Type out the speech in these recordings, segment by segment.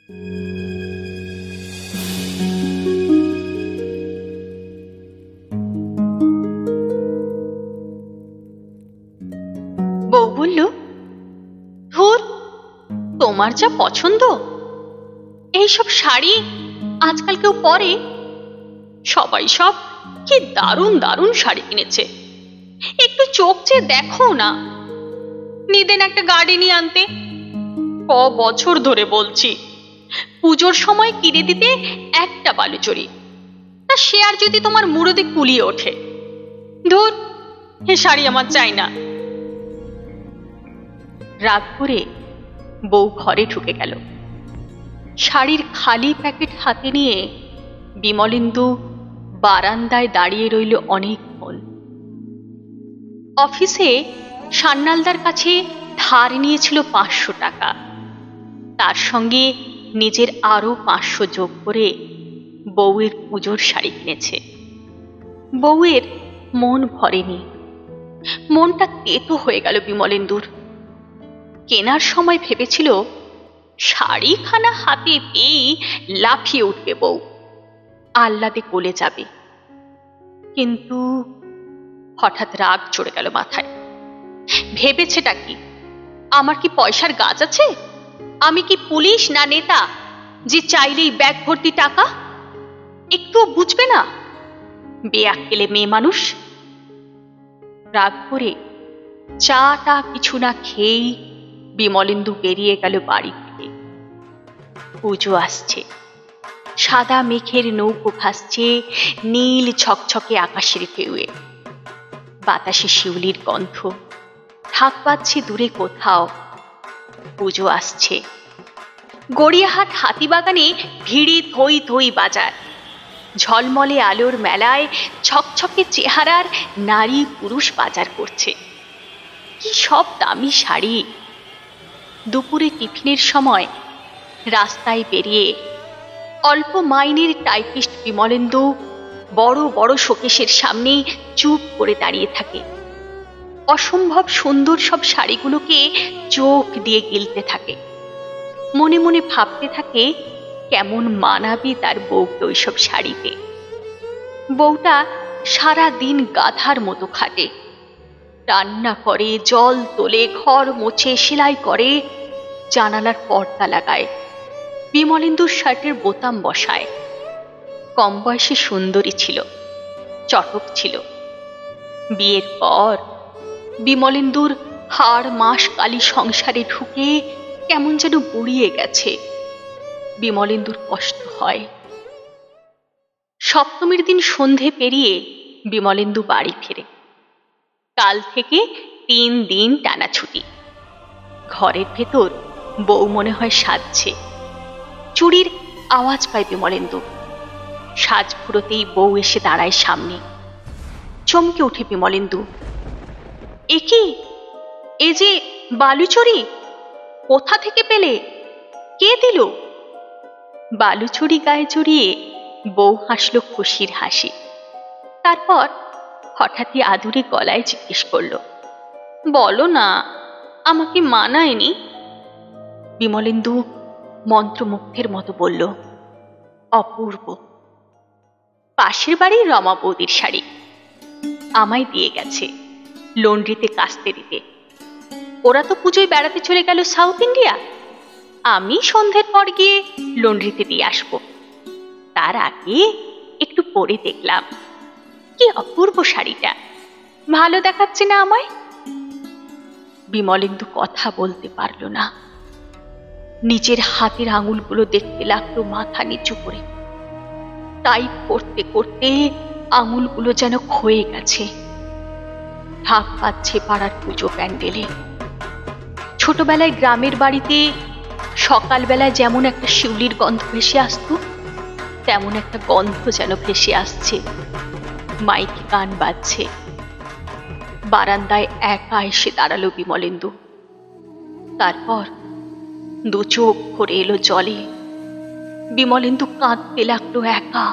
বউ বলল, ধুর, তোমার যা পছন্দ, এইসব শাড়ি আজকাল কেউ পরে? সবাই সব কি দারুণ দারুণ শাড়ি কিনেছে, একটু চোখ চেয়ে দেখো না। নিদেন একটা গার্ডেনই আনতে, ক বছর ধরে বলছি, পুজোর সময় কিনে দিতে একটা বালুচরি, তা সে আর যদি তোমার মুরদে কুলিয়ে ওঠে। ধুর, এ শাড়ি আমার চাই না। রাগ করে বউ ঘরে ঢুকে গেল। শাড়ির খালি প্যাকেট হাতে নিয়ে বিমলেন্দু বারান্দায় দাঁড়িয়ে রইল অনেকক্ষণ। অফিসে সান্যালদার কাছে ধার নিয়েছিল 500 টাকা, তার সঙ্গে নিজের আরো 500 যোগ করে বউয়ের পুজোর শাড়ি কিনেছে। বউয়ের মন ভরেনি, মনটা তেতো হয়ে গেল বিমলেন্দুর। কেনার সময় ভেবেছিল শাড়িখানা হাতে পেয়ে লাফিয়ে উঠবে বউ, আহ্লাদে কোলে যাবে। কিন্তু হঠাৎ রাগ চড়ে গেল মাথায়। ভেবেছেটা কি, আমার কি পয়সার গাছ আছে? আমি কি পুলিশ না নেতা যে চাইলেই ব্যাগ ভর্তি টাকা? একটুও বুঝবে না, বেয়াক্কেলে মেয়ে মানুষ। রাগ করে চাটা কিছু না খেয়েই বিমলেন্দু বেরিয়ে গেল বাড়ি থেকে। পুজো আসছে, সাদা মেঘের নৌকো ভাসছে নীল ঝকঝকে আকাশের ঢেউয়ে। বাতাসে শিউলির গন্ধ, ঢাক বাজছে দূরে কোথাও। পুজো আসছে। গড়িয়াহাট হাতিবাগানে ভিড়ে থই থই বাজার। ঝলমলে আলোর মেলায় ছকছকে চেহারার নারী পুরুষ বাজার করছে। কি সব দামি শাড়ি! দুপুরে টিফিনের সময় রাস্তায় বেরিয়ে অল্প মাইনের টাইপিস্ট বিমলেন্দু বড় বড় শোকেসের সামনে চুপ করে দাঁড়িয়ে থাকে। অসম্ভব সুন্দর সব শাড়িগুলোকে চোখ দিয়ে গিলতে থাকে। মনে মনে ভাবতে থাকে কেমন মানাবে তার বউকে ওইসব শাড়িতে। বউটা সারা দিন গাধার মতো খাটে, রান্না করে, জল তোলে, ঘর মোছে, সেলাই করে, জানালার পর্দা লাগায়, বিমলেন্দুর শার্টের বোতাম বসায়। কম বয়সে সুন্দরী ছিল, চটক ছিল। বিয়ের পর বিমলেন্দুর হাড় মাস কালি সংসারে ঢুকে কেমন যেন বুড়িয়ে গেছে। বিমলেন্দুর কষ্ট হয়। সপ্তমীর দিন সন্ধে পেরিয়ে বিমলেন্দু বাড়ি ফেরে। কাল থেকে 3 দিন টানা ছুটি। ঘরের ভেতর বউ মনে হয় সাজছে। চুড়ির আওয়াজ পায় বিমলেন্দু। সাজ ফুরোতেই বউ এসে দাঁড়ায় সামনে। চমকে ওঠে বিমলেন্দু। এ কি, এ যে বালুচরি, কোথা থেকে পেলে? কে দিল? বালুচরি গায়ে জড়িয়ে বউ হাসল খুশির হাসি। তারপর হঠাৎই আদুরে গলায় জিজ্ঞেস করল, বলো না, আমাকে মানায়নি? বিমলেন্দু মন্ত্রমুগ্ধের মতো বলল, অপূর্ব। পাশের বাড়ির রমা বৌদির শাড়ি, আমায় দিয়ে গেছে লন্ড্রিতে কাস্তে দিতে। ওরা তো পুজোয় বেড়াতে চলে গেল সাউথ ইন্ডিয়া, আমি সন্ধ্যের পর গিয়ে লন্ড্রিতে দিয়ে আসবো। তার আগে একটু পরে দেখলাম, কি অপূর্ব শাড়িটা, ভালো দেখাচ্ছে না আমায়? বিমলেন্দু কথা বলতে পারল না। নিজের হাতের আঙুলগুলো দেখতে লাগলো মাথা নিচু করে। টাইপ করতে করতে আঙুলগুলো যেন ক্ষয়ে গেছে। ঢাক পাচ্ছে পাড়ার পুজো প্যান্ডেলে। ছোটবেলায় গ্রামের বাড়িতে সকালবেলায় যেমন একটা শিউলির গন্ধ ভেসে আসত, তেমন একটা গন্ধ যেন ভেসে আসছে। মাইকে গান বাজছে। বারান্দায় একা এসে দাঁড়ালো বিমলেন্দু। তারপর 2 চোখ ভরে এলো জলে। বিমলেন্দু কাঁদতে লাগলো একা।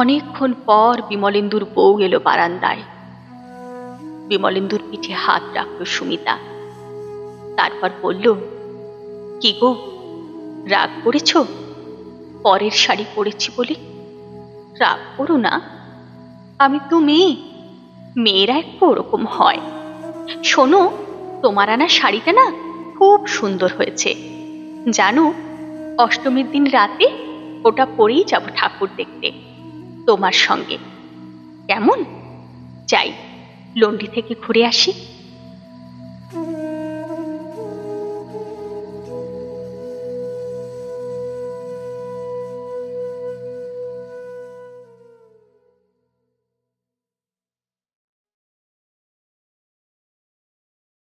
অনেকক্ষণ পর বিমলেন্দুর বউ এলো বারান্দায়। বিমলেন্দুর পিঠে হাত রাখলো সুমিতা। তারপর বলল, কি গো, রাগ করেছ পরের শাড়ি পরেছি বলে? রাগ করো না, আমি তো মেয়ে, মেয়েরা একটু ওরকম হয়। শোনো, তোমার আনা শাড়িটা না খুব সুন্দর হয়েছে জানো। অষ্টমীর দিন রাতে ওটা পরেই যাব ঠাকুর দেখতে তোমার সঙ্গে, কেমন? যাই, লন্ডি থেকে ঘুরে আসি।